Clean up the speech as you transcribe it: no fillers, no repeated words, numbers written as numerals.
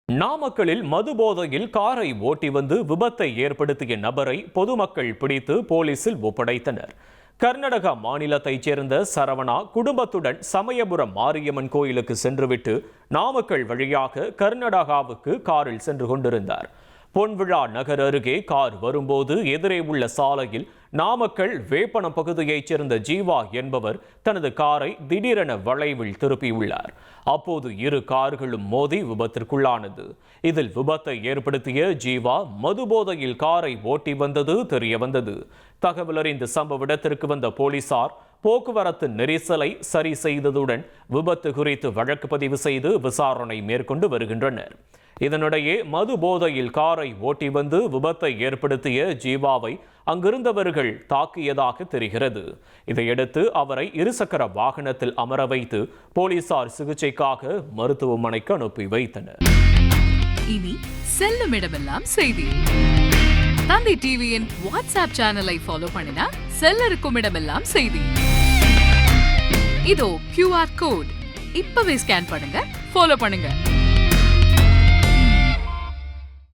நாமக்கலில் மது போதையில் காரை ஓட்டி வந்து விபத்தை ஏற்படுத்திய நபரை பொதுமக்கள் பிடித்து போலீசில் ஒப்படைத்தனர். கர்நாடகா மாநிலத்தைச் சேர்ந்த சரவணா குடும்பத்துடன் சமயபுரம் மாரியம்மன் கோயிலுக்கு சென்றுவிட்டு நாமக்கல் வழியாக கர்நாடகாவுக்கு காரில் சென்று கொண்டிருந்தார். பொன்விழா நகர் அருகே கார் வரும்போது எதிரே உள்ள சாலையில் நாமக்கல் வேப்பனம் பகுதியைச் சேர்ந்த ஜீவா என்பவர் தனது காரை திடீரென வளைவில் திருப்பியுள்ளார். அப்போது இரு கார்களும் மோதி விபத்திற்குள்ளானது. இதில் விபத்தை ஏற்படுத்திய ஜீவா மது போதையில் காரை ஓட்டி வந்தது தெரியவந்தது. தகவல் அறிந்த சம்பவ இடத்திற்கு வந்த போலீசார் போக்குவரத்து நெரிசலை சரி செய்ததுடன் விபத்து குறித்து வழக்கு பதிவு செய்து விசாரணை மேற்கொண்டு வருகின்றனர். இதனிடையே மது போதையில் காரை ஓட்டி வந்து விபத்தை ஏற்படுத்திய ஜீவாவை அங்கிருந்தவர்கள் தாக்கியதாக தெரிகிறது. இதையடுத்து அவரை இருசக்கர வாகனத்தில் அமர வைத்து போலீசார் சிகிச்சைக்காக மருத்துவமனைக்கு அனுப்பி வைத்தனர். இனி செல்லும் இடமெல்லாம் செய்தி. தந்தை டிவியின் வாட்ஸ்அப் சேனலை ஃபாலோ பண்ணினா செல்ல இருக்கும் இடமெல்லாம் செய்தி. இதோ QR கோட் இப்பவே ஸ்கேன் பண்ணுங்க, ஃபாலோ பண்ணுங்க.